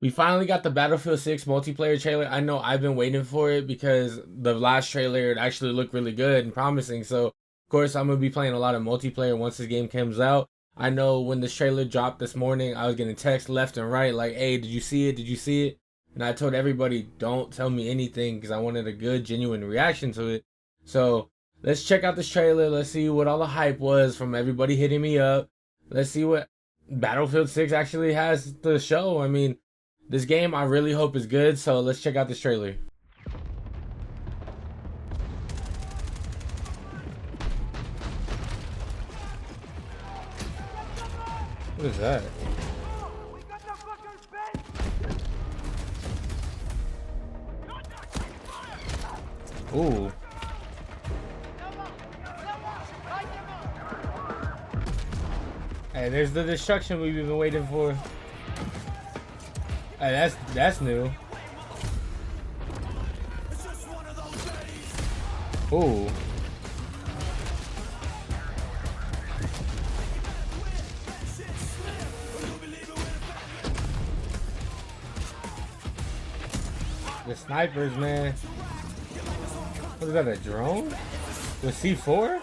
We finally got the Battlefield 6 multiplayer trailer. I know I've been waiting for it because the last trailer it actually looked really good and promising. So, of course, I'm going to be playing a lot of multiplayer once this game comes out. I know when this trailer dropped this morning, I was getting texts left and right like, hey, did you see it? Did you see it? And I told everybody, don't tell me anything because I wanted a good, genuine reaction to it. So, let's check out this trailer. Let's see what all the hype was from everybody hitting me up. Let's see what Battlefield 6 actually has to show. I mean, this game I really hope is good, so let's check out this trailer. What is that? Ooh. Hey, there's the destruction we've been waiting for. Hey, that's new. Ooh. The snipers, man. What is that, a drone? The C4?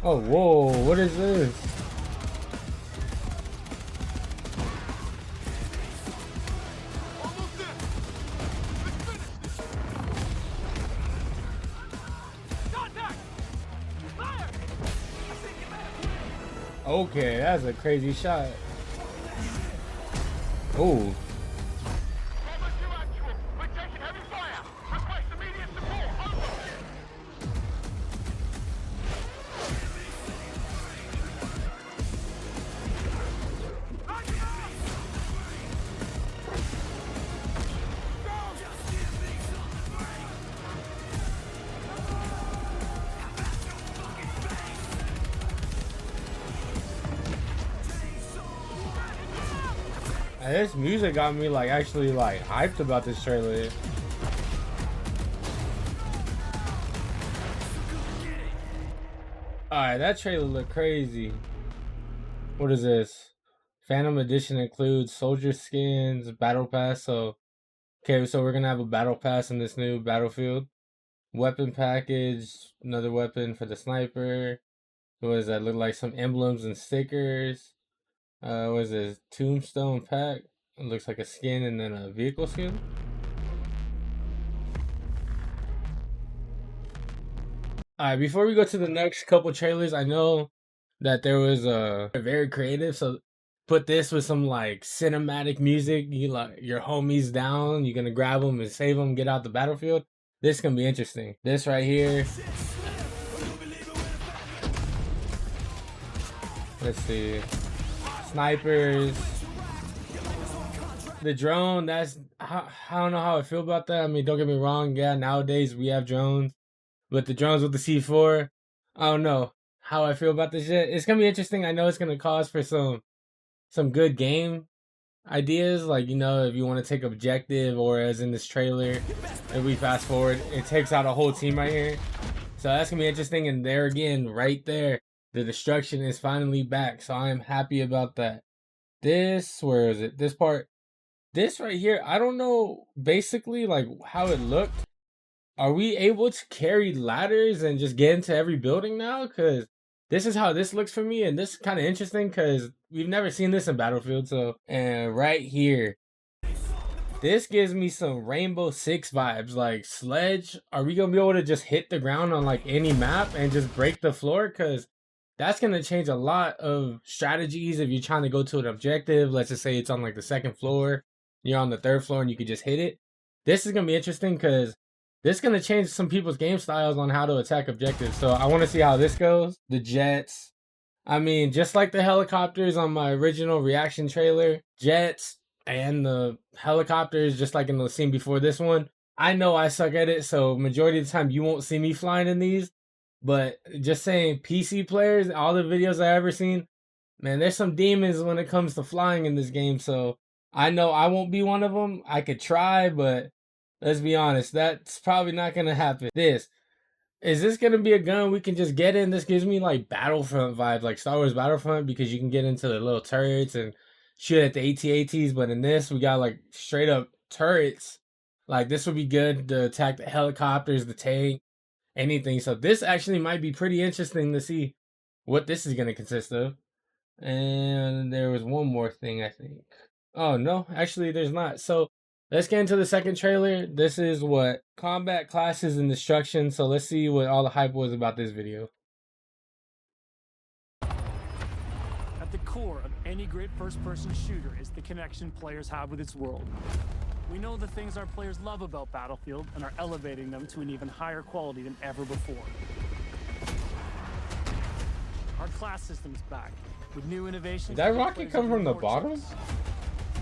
Oh, whoa, what is this? Okay, that's a crazy shot. Oh. This music got me like actually like hyped about this trailer. Alright, that trailer looked crazy. What is this? Phantom Edition includes soldier skins, battle pass. So okay, so we're gonna have a battle pass in this new Battlefield. Weapon package, another weapon for the sniper. What does that look like? Some emblems and stickers. What is this? Tombstone pack. It looks like a skin and then a vehicle skin. Alright, before we go to the next couple trailers, I know that there was a very creative, so put this with some like cinematic music. You like your homies down, you're gonna grab them and save them, get out the battlefield. This can be interesting. This right here. Let's see. Snipers. The drone, I don't know how I feel about that. I mean, don't get me wrong. Yeah, nowadays we have drones. But the drones with the C4, I don't know how I feel about this shit. It's going to be interesting. I know it's going to cause for some good game ideas. Like, you know, if you want to take objective or as in this trailer, if we fast forward, it takes out a whole team right here. So that's going to be interesting. And there again, right there, the destruction is finally back. So I am happy about that. This, where is it? This part, this right here, I don't know basically like how it looked. Are we able to carry ladders and just get into every building now? Because this is how this looks for me. And this is kind of interesting because we've never seen this in Battlefield. So, and right here, this gives me some Rainbow Six vibes. Like, Sledge, are we going to be able to just hit the ground on like any map and just break the floor? Because that's going to change a lot of strategies if you're trying to go to an objective. Let's just say it's on like the second floor. You're on the third floor and you could just hit it. This is going to be interesting because this is going to change some people's game styles on how to attack objectives. So I want to see how this goes. The jets. I mean, just like the helicopters on my original reaction trailer, jets and the helicopters, just like in the scene before this one, I know I suck at it. So majority of the time you won't see me flying in these. But just saying, PC players, all the videos I ever seen, man, there's some demons when it comes to flying in this game. So I know I won't be one of them. I could try, but let's be honest, that's probably not gonna happen. Is this gonna be a gun we can just get in? This gives me like Battlefront vibes, like Star Wars Battlefront, because you can get into the little turrets and shoot at the AT-ATs. But in this, we got like straight up turrets. Like this would be good to attack the helicopters, the tank, anything. So this actually might be pretty interesting to see what this is gonna consist of. And there was one more thing, I think. Oh no, actually there's not. So let's get into the second trailer. This is what combat classes and destruction. So let's see what all the hype was about this video. At the core of any great first-person shooter is the connection players have with its world. We know the things our players love about Battlefield and are elevating them to an even higher quality than ever before. Our class system's back with new innovations. Did that rocket come from the bottom?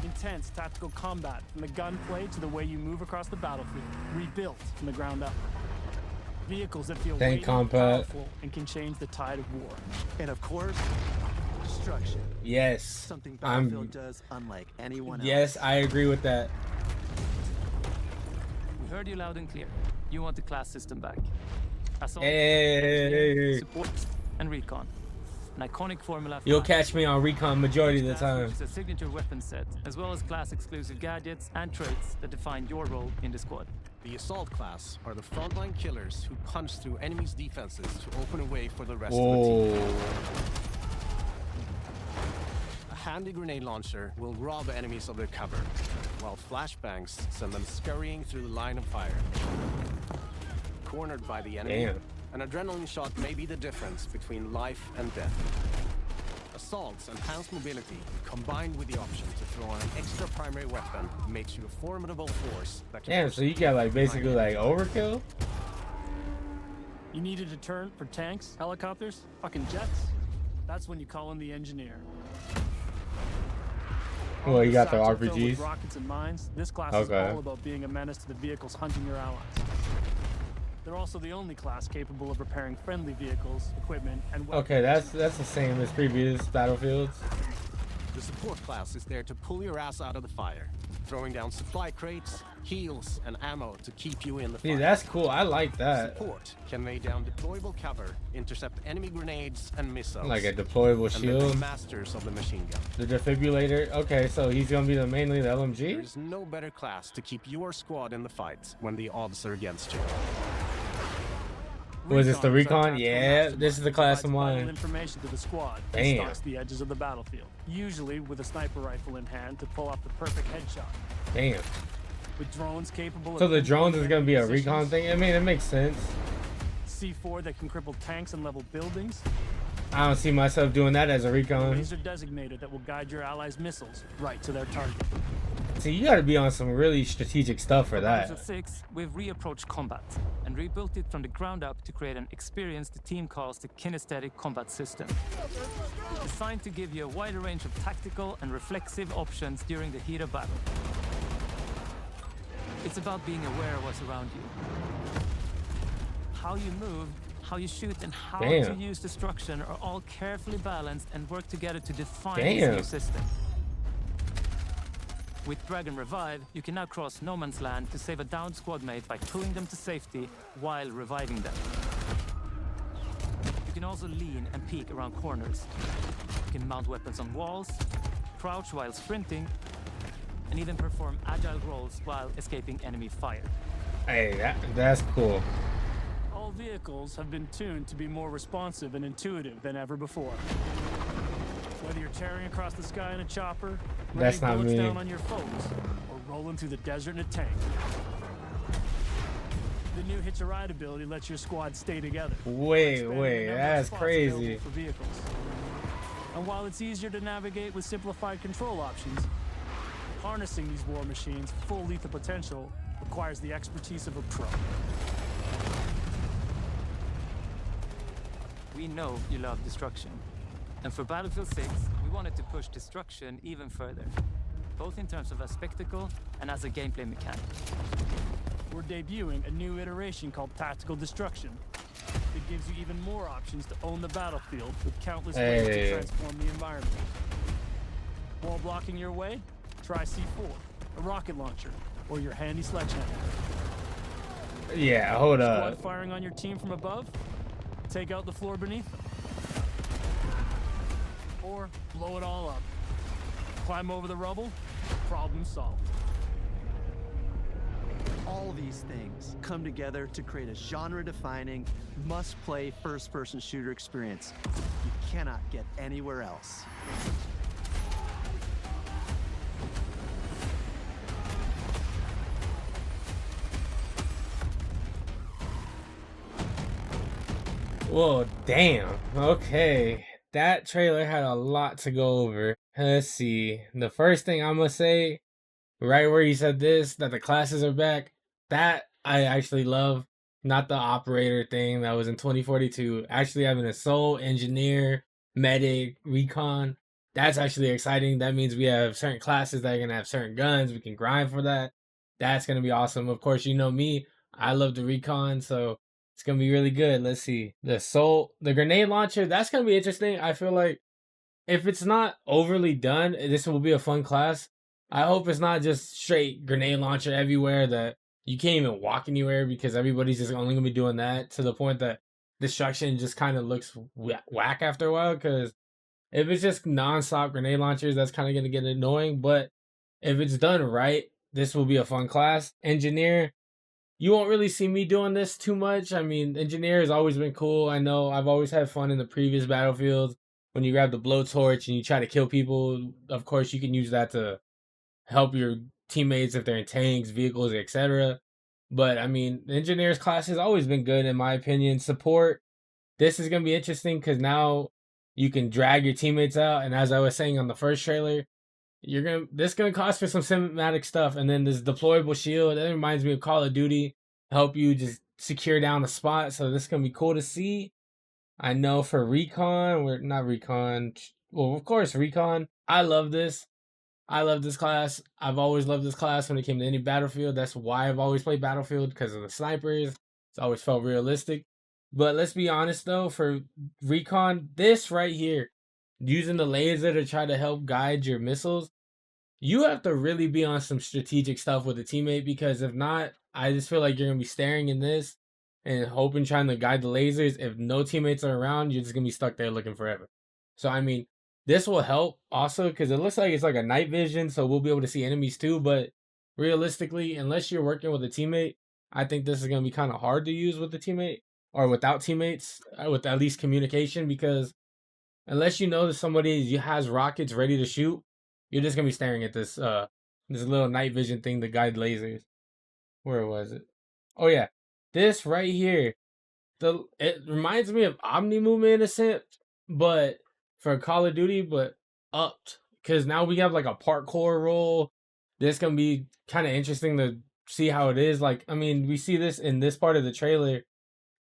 Intense tactical combat from the gunplay to the way you move across the battlefield, rebuilt from the ground up. Vehicles that feel weighty, powerful, and can change the tide of war. And of course, destruction. Yes. Something Battlefield does unlike anyone else. Yes, I agree with that. We heard you loud and clear. You want the class system back. Assault, Hey. support, and recon. An iconic formula. You'll catch me on recon majority of the time. It's a signature weapon set, as well as class-exclusive gadgets and traits that define your role in the squad. The Assault class are the frontline killers who punch through enemies' defenses to open a way for the rest of the team. A handy grenade launcher will rob enemies of their cover, while flashbangs send them scurrying through the line of fire. Cornered by the enemy, an adrenaline shot may be the difference between life and death. Assault's enhanced mobility, combined with the option to throw on an extra primary weapon, makes you a formidable force that can... Damn, so you got like basically like overkill? You need a deterrent for tanks, helicopters, fucking jets? That's when you call in the engineer. Well, you got the Sides are filled with RPGs. rockets and mines. This class is all about being a menace to the vehicles hunting your allies. They're also the only class capable of repairing friendly vehicles, equipment, and weapons. Okay, that's the same as previous Battlefields. The support class is there to pull your ass out of the fire, throwing down supply crates, heals, and ammo to keep you in the fire. See, that's cool. I like that. Support can lay down deployable cover, intercept enemy grenades and missiles. Like a deployable and they're shield. the masters of the machine gun. The defibrillator. Okay, so he's gonna be mainly the There LMG. is no better class to keep your squad in the fight when the odds are against you. Was this the recon? Recon Yeah, this is the class of provides vital mine. information to the squad. Damn. Stalks the edges of the battlefield, usually with a sniper rifle in hand to pull off the perfect headshot. Damn. With drones capable So of the drones is pinpointing gonna be a enemy recon positions, thing. I mean, it makes sense. C4 that can cripple tanks and level buildings. I don't see myself doing that as a A recon. laser designator that will guide your allies' missiles right to their target. See, you gotta be on some really strategic stuff for Battlefield that. 6, we've reapproached combat and rebuilt it from the ground up to create an experience the team calls the kinesthetic combat system. Designed to give you a wider range of tactical and reflexive options during the heat of battle. It's about being aware of what's around you. How you move, how you shoot, and how to use destruction are all carefully balanced and work together to define this new system. With Dragon Revive, you can now cross no man's land to save a downed squad mate by pulling them to safety while reviving them. You can also lean and peek around corners. You can mount weapons on walls, crouch while sprinting, and even perform agile rolls while escaping enemy fire. Hey, that's cool. All vehicles have been tuned to be more responsive and intuitive than ever before. Whether you're tearing across the sky in a chopper, That's not bullets me. down on your foes, or rolling through the desert in a tank. The new Hitch a Ride ability lets your squad stay together. Wait, Expanding the wait, number of that's spots crazy. available for vehicles. And while it's easier to navigate with simplified control options, harnessing these war machines' full lethal potential requires the expertise of a pro. We know you love destruction. And for Battlefield 6, we wanted to push destruction even further, both in terms of a spectacle and as a gameplay mechanic. We're debuting a new iteration called Tactical Destruction. that gives you even more options to own the battlefield with countless ways to Hey. transform the environment. Wall blocking your way? Try C4, a rocket launcher, or your handy sledgehammer. Yeah, hold Squad up. firing on your team from above? Take out the floor beneath them. Or blow it all up. Climb over the rubble? Problem solved. All these things come together to create a genre-defining, must-play first-person shooter experience you cannot get anywhere else. Whoa, damn. Okay. That trailer had a lot to go over. Let's see. The first thing I'm gonna say, right where you said this, that the classes are back, that I actually love. Not the operator thing that was in 2042. Actually having a soul, engineer, medic, recon. That's actually exciting. That means we have certain classes that are gonna have certain guns. We can grind for that. That's gonna be awesome. Of course, you know me. I love the recon, so it's gonna be really good. Let's see. The soul, the grenade launcher, that's gonna be interesting. I feel like if it's not overly done, this will be a fun class. I hope it's not just straight grenade launcher everywhere that you can't even walk anywhere because everybody's just only gonna be doing that to the point that destruction just kind of looks whack after a while. Because if it's just nonstop grenade launchers, that's kind of gonna get annoying. But if it's done right, this will be a fun class. Engineer, you won't really see me doing this too much. I mean, engineer has always been cool. I know I've always had fun in the previous battlefields when you grab the blowtorch and you try to kill people. Of course, you can use that to help your teammates if they're in tanks, vehicles, etc. But I mean, the engineer's class has always been good in my opinion. Support, this is gonna be interesting because now you can drag your teammates out. And as I was saying on the first trailer, this gonna cost for some cinematic stuff, and then this deployable shield that reminds me of Call of Duty, help you just secure down a spot. So this is gonna be cool to see. I know for recon, we're not recon. Well, of course, recon. I love this. I love this class. I've always loved this class when it came to any battlefield. That's why I've always played Battlefield, because of the snipers. It's always felt realistic. But let's be honest though, for recon, this right here, using the laser to try to help guide your missiles, you have to really be on some strategic stuff with a teammate, because if not, I just feel like you're gonna be staring in this and hoping trying to guide the lasers. If no teammates are around, you're just gonna be stuck there looking forever. So I mean, this will help also because it looks like it's like a night vision, so we'll be able to see enemies too. But realistically, unless you're working with a teammate, I think this is gonna be kind of hard to use with the teammate or without teammates, with at least communication, because unless you know that somebody has rockets ready to shoot, you're just gonna be staring at this little night vision thing to guide lasers. Where was it? Oh yeah, this right here. It reminds me of Omni Movement in a sense, but for Call of Duty, but upped, because now we have like a parkour role. This gonna be kind of interesting to see how it is. Like, I mean, we see this in this part of the trailer.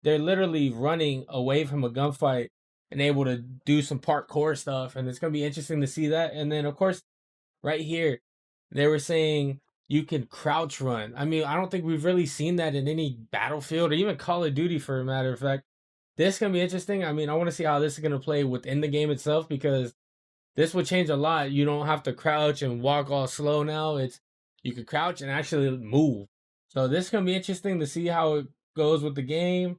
They're literally running away from a gunfight and able to do some parkour stuff, and it's gonna be interesting to see that. And then of course, right here, they were saying you can crouch run. I mean, I don't think we've really seen that in any Battlefield or even Call of Duty, for a matter of fact. This is gonna be interesting. I mean, I want to see how this is gonna play within the game itself, because this would change a lot. You don't have to crouch and walk all slow now. You could crouch and actually move. So this is gonna be interesting to see how it goes with the game.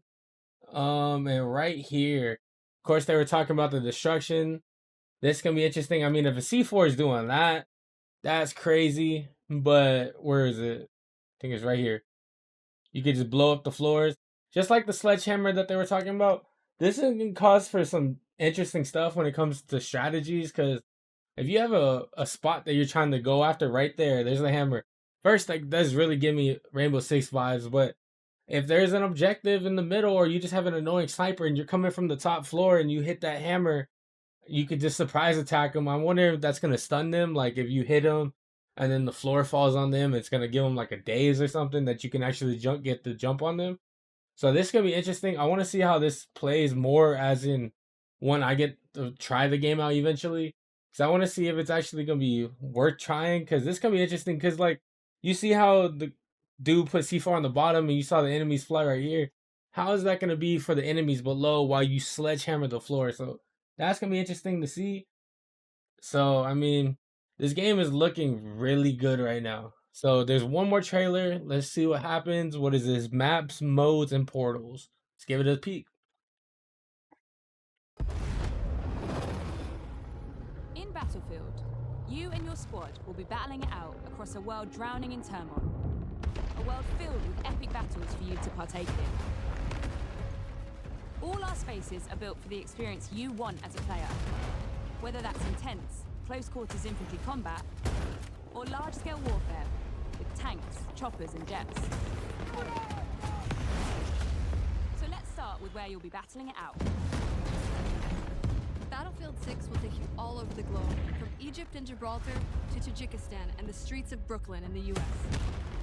And right here, of course, they were talking about the destruction. This can be interesting. I mean, if a C4 is doing that, that's crazy. But where is it? I think it's right here. You could just blow up the floors, just like the sledgehammer that they were talking about. This is gonna cause for some interesting stuff when it comes to strategies, because if you have a spot that you're trying to go after right there, there's the hammer. First, like, does really give me Rainbow Six vibes, but if there's an objective in the middle, or you just have an annoying sniper and you're coming from the top floor and you hit that hammer, you could just surprise attack them. I wonder if that's gonna stun them. Like, if you hit them and then the floor falls on them, it's gonna give them like a daze or something that you can actually get the jump on them. So this is gonna be interesting. I want to see how this plays more, as in when I get to try the game out eventually, because I want to see if it's actually gonna be worth trying. Because this is gonna be interesting. Because like, you see how the dude put C4 on the bottom, and you saw the enemies fly right here. how is that going to be for the enemies below while you sledgehammer the floor? So that's going to be interesting to see. So, I mean, this game is looking really good right now. So there's one more trailer. Let's see what happens. What is this? Maps, modes, and portals. Let's give it a peek. In Battlefield, you and your squad will be battling it out across a world drowning in turmoil. A world filled with epic battles for you to partake in. All our spaces are built for the experience you want as a player. Whether that's intense, close-quarters infantry combat, or large-scale warfare with tanks, choppers, and jets. So let's start with where you'll be battling it out. Battlefield 6 will take you all over the globe, from Egypt and Gibraltar to Tajikistan and the streets of Brooklyn in the US.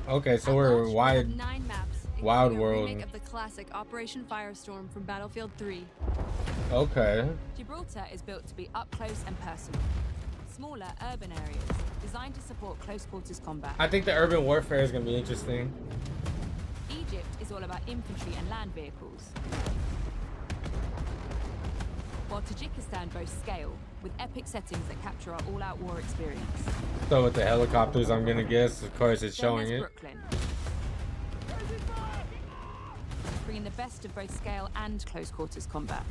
Okay, so At we're launch, we'll have wide. 9 maps, Wild including a world. remake of the classic Operation Firestorm from Battlefield 3. Okay. Gibraltar is built to be up close and personal. Smaller urban areas designed to support close-quarters combat. I think the urban warfare is going to be interesting. Egypt is all about infantry and land vehicles. While Tajikistan boasts scale, with epic settings that capture our all-out war experience. So with the helicopters, I'm going to guess, of course, it's Then showing there's it. Brooklyn, bringing the best of both scale and close-quarters combat.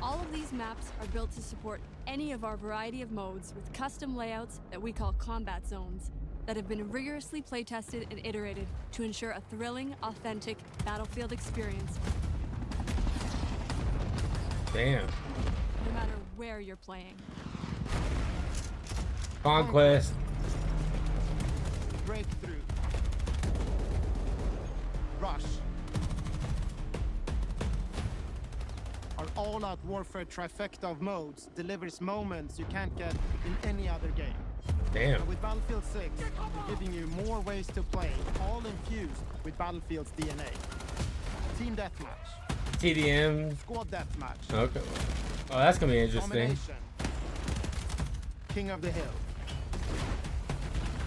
All of these maps are built to support any of our variety of modes with custom layouts that we call combat zones that have been rigorously playtested and iterated to ensure a thrilling, authentic Battlefield experience, Damn. no matter where you're playing. Conquest. Breakthrough. Rush. Our all-out warfare trifecta of modes delivers moments you can't get in any other game. Damn. And with Battlefield 6, we're giving you more ways to play, all infused with Battlefield's DNA. Team deathmatch, TDM. squad deathmatch, Okay. Oh, that's going to be interesting. domination, King of the Hill.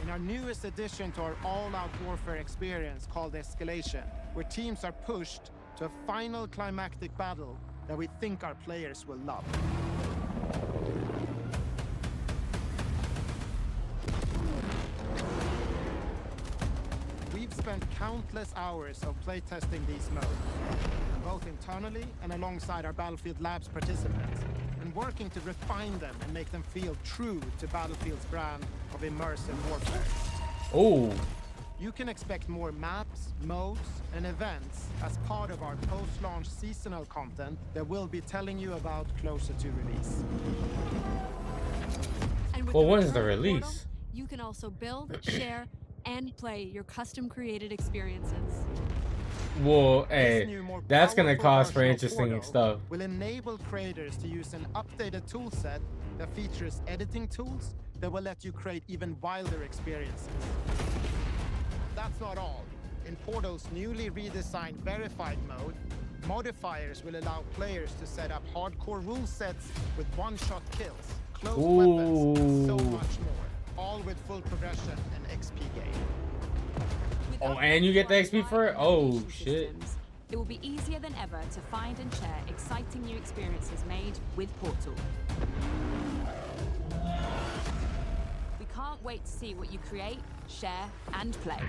In our newest addition to our all-out warfare experience called Escalation, where teams are pushed to a final climactic battle that we think our players will love. We've spent countless hours of playtesting these modes, both internally and alongside our Battlefield Labs participants, and working to refine them and make them feel true to Battlefield's brand of immersive warfare. Oh, You can expect more maps, modes, and events as part of our post-launch seasonal content that we'll be telling you about closer to release. And with well, the when is the return of Portal, release? you can also build, share, and play your custom-created experiences. Well, This hey, new, more that's going to powerful cause for version of interesting Portal stuff. will enable creators to use an updated toolset that features editing tools that will let you create even wilder experiences. That's not all. In Portal's newly redesigned Verified mode, modifiers will allow players to set up hardcore rule sets with one-shot kills, close weapons, and so Ooh. much more, all with full progression and XP gain. With Oh, updated and you get the XP Wi-Fi for it? and Oh, navigation shit. systems, it will be easier than ever to find and share exciting new experiences made with Portal. We can't wait to see what you create, share, and play.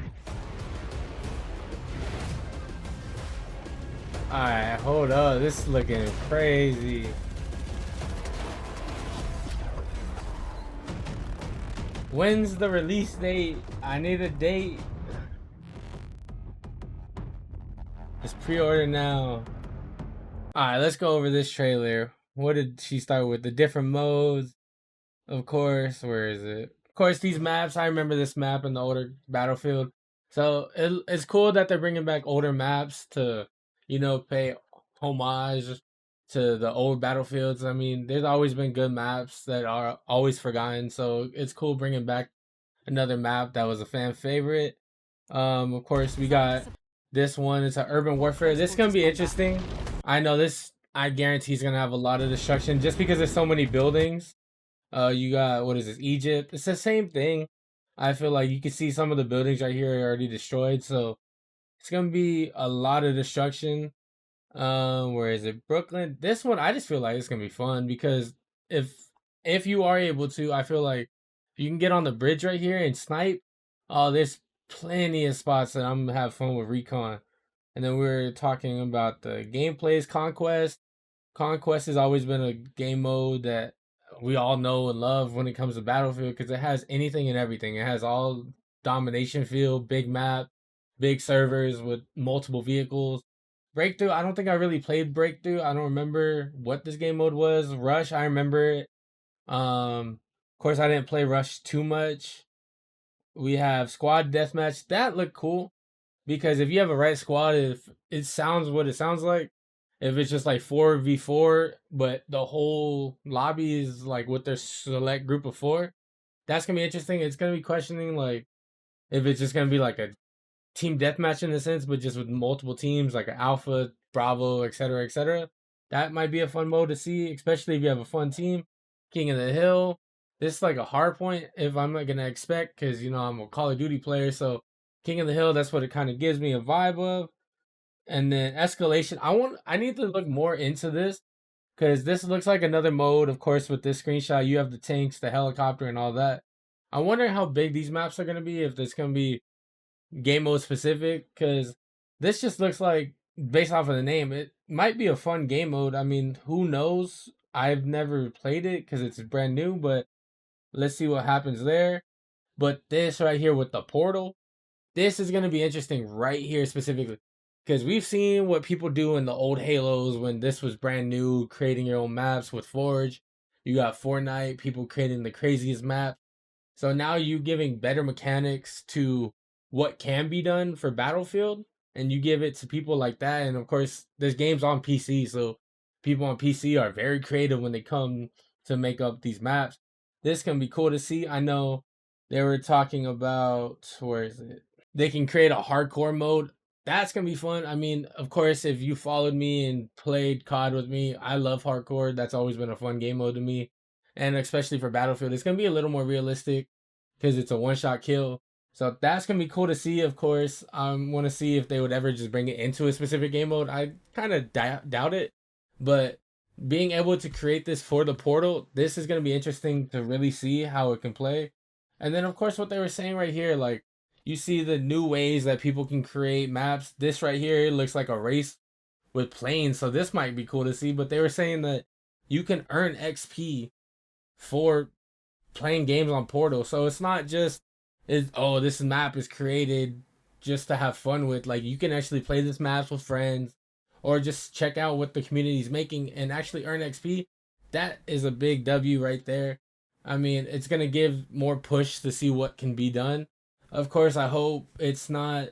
Alright, hold up. This is looking crazy. When's the release date? I need a date. It's pre-order now. Alright, let's go over this trailer. What did she start with? The different modes. Of course, where is it? Of course, these maps. I remember this map in the older Battlefield. So it's cool that they're bringing back older maps to, pay homage to the old Battlefields. I mean, there's always been good maps that are always forgotten. So it's cool bringing back another map that was a fan favorite. Of course, we got this one. It's an urban warfare. This is gonna be interesting. I know this. I guarantee it's gonna have a lot of destruction just because there's so many buildings. You got, what is this, Egypt? It's the same thing. I feel like you can see some of the buildings right here are already destroyed. So It's gonna be a lot of destruction. Where is it? Brooklyn. This one, I just feel like it's gonna be fun because if if you are able to, I feel like if you can get on the bridge right here and snipe. Oh, there's plenty of spots that I'm gonna have fun with recon. And then we're talking about the gameplays, conquest. Conquest has always been a game mode that we all know and love when it comes to Battlefield because it has anything and everything. It has all domination field, big map, big servers with multiple vehicles. Breakthrough, I don't think I really played Breakthrough. I don't remember what this game mode was. Rush, I remember it. Of course, I didn't play Rush too much. We have Squad Deathmatch. That looked cool because if you have a right squad, if it sounds what it sounds like, if it's just like 4v4, but the whole lobby is like with their select group of four, that's gonna be interesting. It's gonna be questioning like if it's just gonna be like a team deathmatch in a sense, but just with multiple teams like an Alpha, Bravo, etc., etc. That might be a fun mode to see, especially if you have a fun team. King of the Hill. This is like a hard point if I'm not gonna expect because I'm a Call of Duty player, so King of the Hill. That's what it kind of gives me a vibe of. And then escalation. I need to look more into this because this looks like another mode. Of course, with this screenshot, you have the tanks, the helicopter, and all that. I wonder how big these maps are gonna be. If it's gonna be game mode specific, because this just looks like based off of the name, it might be a fun game mode. I mean, who knows? I've never played it because it's brand new, but let's see what happens there. But this right here with the portal, this is going to be interesting right here specifically because we've seen what people do in the old Halos when this was brand new, creating your own maps with Forge. You got Fortnite, people creating the craziest map. So now you giving better mechanics to what can be done for Battlefield, and you give it to people like that. And of course, there's games on PC, so people on PC are very creative when they come to make up these maps. This can be cool to see. I know they were talking about where is it? They can create a hardcore mode. That's gonna be fun. I mean, of course, if you followed me and played COD with me, I love hardcore. That's always been a fun game mode to me, and especially for Battlefield, it's gonna be a little more realistic because it's a one-shot kill. So that's gonna be cool to see. Of course, I want to see if they would ever just bring it into a specific game mode. I kind of doubt it, but being able to create this for the portal, this is gonna be interesting to really see how it can play. And then, of course, what they were saying right here, like you see the new ways that people can create maps. This right here looks like a race with planes, so this might be cool to see. But they were saying that you can earn XP for playing games on Portal. So it's not just this map is created just to have fun with. Like you can actually play this maps with friends or just check out what the community is making and actually earn XP. That is a big W right there. I mean, it's gonna give more push to see what can be done. Of course, I hope it's not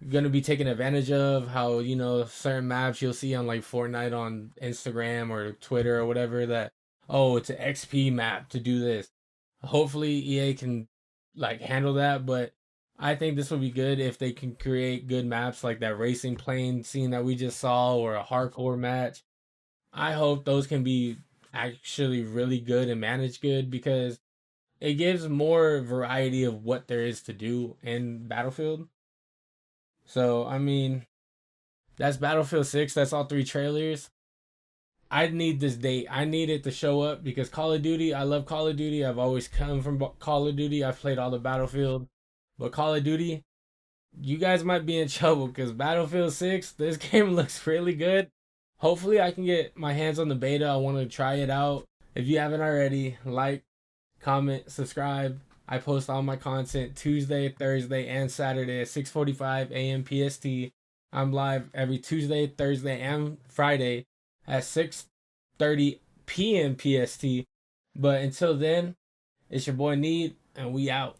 gonna be taken advantage of. How certain maps you'll see on like Fortnite on Instagram or Twitter or whatever that it's an XP map to do this. Hopefully EA can like handle that, but I think this would be good if they can create good maps like that racing plane scene that we just saw or a hardcore match. I hope those can be actually really good and managed good because it gives more variety of what there is to do in Battlefield. So, I mean, that's Battlefield 6. That's all three trailers. I need this date. I need it to show up because Call of Duty, I love Call of Duty. I've always come from Call of Duty. I've played all the Battlefield. But Call of Duty, you guys might be in trouble because Battlefield 6, this game looks really good. Hopefully, I can get my hands on the beta. I want to try it out. If you haven't already, like, comment, subscribe. I post all my content Tuesday, Thursday, and Saturday at 6:45 a.m. PST. I'm live every Tuesday, Thursday, and Friday at 6:30 p.m. PST. But until then, it's your boy Need, and we out.